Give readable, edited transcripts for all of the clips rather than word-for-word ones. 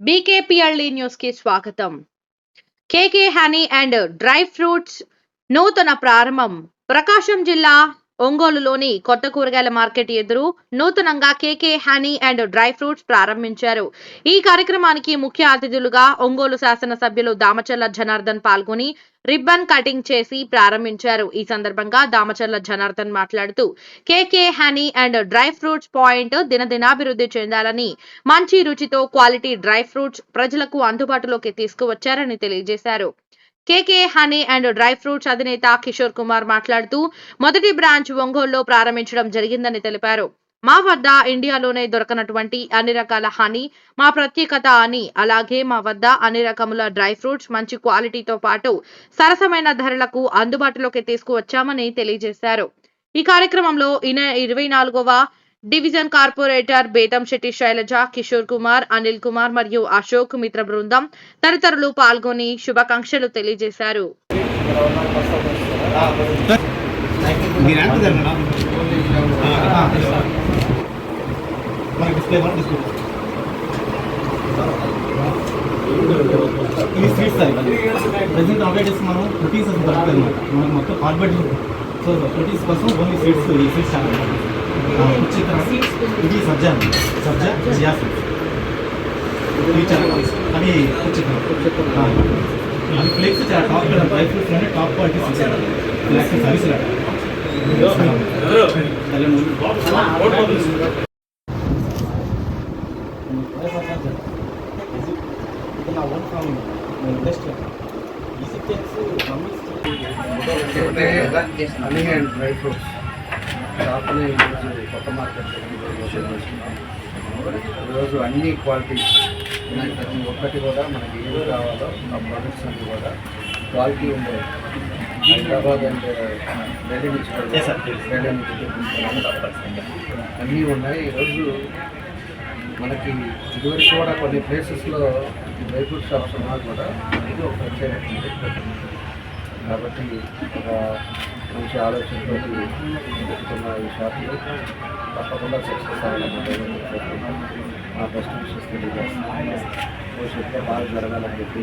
బీకేపీఎల్ఈ news కి స్వాగతం. కేకే honey and dry fruits నూతన ప్రారంభం. ప్రకాశం జిల్లా ఒంగోలులోని కొత్త కూరగాయల మార్కెట్ ఎదురు నూతనంగా కేకే హనీ అండ్ డ్రై ఫ్రూట్స్ ప్రారంభించారు. ఈ కార్యక్రమానికి ముఖ్య అతిథులుగా ఒంగోలు శాసనసభ్యులు దామచర్ల జనార్దన్ పాల్గొని రిబ్బన్ కటింగ్ చేసి ప్రారంభించారు. ఈ సందర్భంగా దామచర్ల జనార్దన్ మాట్లాడుతూ KK honey and dry fruits point దినదినాభివృద్ధి చెందాలని, మంచి రుచితో క్వాలిటీ డ్రై ఫ్రూట్స్ ప్రజలకు అందుబాటులోకి తీసుకువచ్చారని తెలియజేశారు. కేకే హనీ అండ్ డ్రై ఫ్రూట్స్ అధినేత కిషోర్ కుమార్ మాట్లాడుతూ మొదటి బ్రాంచ్ ఒంగోలులో ప్రారంభించడం జరిగిందని తెలిపారు. మా వద్ద ఇండియాలోనే దొరకనటువంటి అన్ని రకాల హనీ మా ప్రత్యేకత అని, అలాగే మా వద్ద అన్ని రకముల డ్రై ఫ్రూట్స్ మంచి క్వాలిటీతో పాటు సరసమైన ధరలకు అందుబాటులోకి తీసుకువచ్చామని తెలియజేశారు. ఈ కార్యక్రమంలో 24వ డివిజన్ కార్పొరేటర్ బేతంశెట్టి శైలజ, కిషోర్ కుమార్, అనిల్ కుమార్ మరియు అశోక్ మిత్ర బృందం తదితరులు పాల్గొని శుభాకాంక్షలు తెలియజేశారు. ఇది సబ్జా జియా అది అది ఫ్లేక్స్ టాప్ డ్రై ఫ్రూట్స్ అంటే top quality service dry fruits షాప్ని ఈరోజు కొత్త మార్కెట్ ఈరోజు అన్ని క్వాలిటీస్ ప్రతి ఒక్కటి కూడా మనకి ఏది కావాలో ఆ ప్రొడక్ట్స్ అన్నీ కూడా క్వాలిటీ ఉండే హైదరాబాద్ అండ్ ఢిల్లీ నుంచి అన్నీ ఉన్నాయి. ఈరోజు మనకి ఇదివరకు కూడా కొన్ని ప్లేసెస్లో డ్రై ఫ్రూట్ షాప్స్ ఉన్నా కూడా ఇది ఒక ప్రత్యేకత. కాబట్టి ఒక మంచి ఆలోచనతో పెట్టుకున్న ఈ షాప్ని తప్పకుండా సక్సెస్ అవ్వాలని మా బెస్ట్ విషెస్ తెలియజేస్తున్నాం. భవిష్యత్తులో బాగా జరగాలని చెప్పి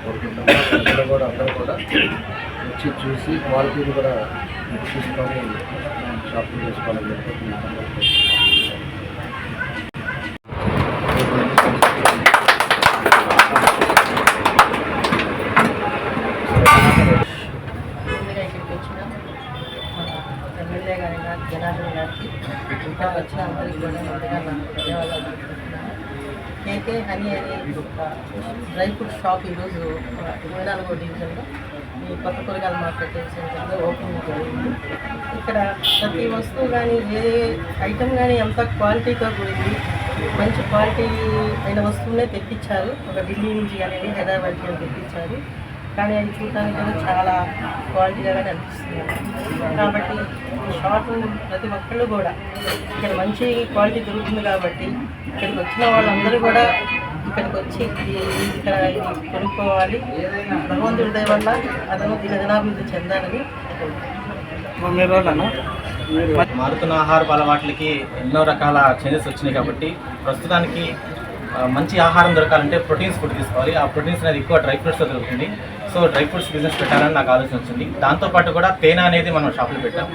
కోరుకుంటున్నాం. ప్రజలు కూడా అందరూ కూడా వచ్చి చూసి క్వాలిటీని కూడా తీసుకొని షాపింగ్ చేసుకోవాలని చెప్పి ఎమ్మెల్యే గారి జనార్దన్ గారికి ఇంకా వచ్చిన అందరికీ కూడా ముందుగా నాకు ధన్యవాదాలు అనుకుంటున్నాను. కేకే హనీ అనే డ్రై ఫ్రూట్ షాప్ ఈరోజు 24వ డివిజన్లో ఈ కొత్త కూరగాయల మార్కెట్ సెంటర్లో ఓపెనింగ్ జరిగింది. ఇక్కడ ప్రతి వస్తువు కానీ ఏ ఐటమ్ కానీ ఎంత క్వాలిటీతో కూడింది, మంచి క్వాలిటీ అయిన వస్తువులే తెప్పించారు. ఒక ఢిల్లీ నుంచి కానీ హైదరాబాద్ నుంచి తెప్పించారు. కానీ అది చూడడానికి కూడా చాలా క్వాలిటీగానే అనిపిస్తుంది. కాబట్టి ఈ షాప్ ప్రతి ఒక్కళ్ళు కూడా ఇక్కడ మంచి క్వాలిటీ దొరుకుతుంది కాబట్టి ఇక్కడికి వచ్చిన వాళ్ళందరూ కూడా ఇక్కడికి వచ్చి ఇక్కడ ఇది కొనుక్కోవాలి. భగవంతుడి దయ వల్ల అతను దినదినాభివృద్ధి చెందాలని మారుతున్న ఆహారపు అలవాట్లకి ఎన్నో రకాల చేంజెస్ వచ్చినాయి. కాబట్టి ప్రస్తుతానికి మంచి ఆహారం దొరకాలంటే ప్రోటీన్స్ ఫుడ్ తీసుకోవాలి. ఆ ప్రోటీన్స్ అనేది ఎక్కువ డ్రై ఫ్రూట్స్లో దొరుకుతుంది. సో డ్రై ఫ్రూట్స్ బిజినెస్ పెట్టాలని నాకు ఆలోచన వచ్చింది. దాంతోపాటు కూడా తేనె అనేది మనం షాప్లో పెట్టాం.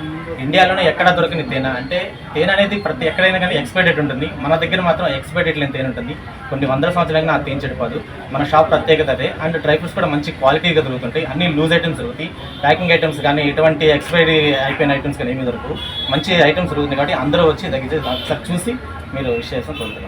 ఇండియాలోనే ఎక్కడ దొరకని తేనె అంటే తేనె అనేది ఎక్కడైనా కానీ ఎక్స్పైరీ డేట్ ఉంటుంది. మన దగ్గర మాత్రం ఎక్స్పైరీ డేట్ లేని తేనె ఉంటుంది. కొన్ని వందల సంవత్సరాలుగా ఆ తేనె చెడిపోదు. మన షాప్ ప్రత్యేకత అదే. అండ్ డ్రై ఫ్రూట్స్ కూడా మంచి క్వాలిటీగా దొరుకుతుంటాయి. అన్ని లూజ్ ఐటమ్స్ దొరుకుతాయి. ప్యాకింగ్ ఐటమ్స్ కానీ ఎటువంటి ఎక్స్పైరీ అయిపోయిన ఐటమ్స్ కానీ ఏమీ దొరకవు. మంచి ఐటమ్స్ దొరుకుతుంది. కాబట్టి అందరూ వచ్చి దగ్గర చూసి మీరు విషయం కోరుతున్నాను.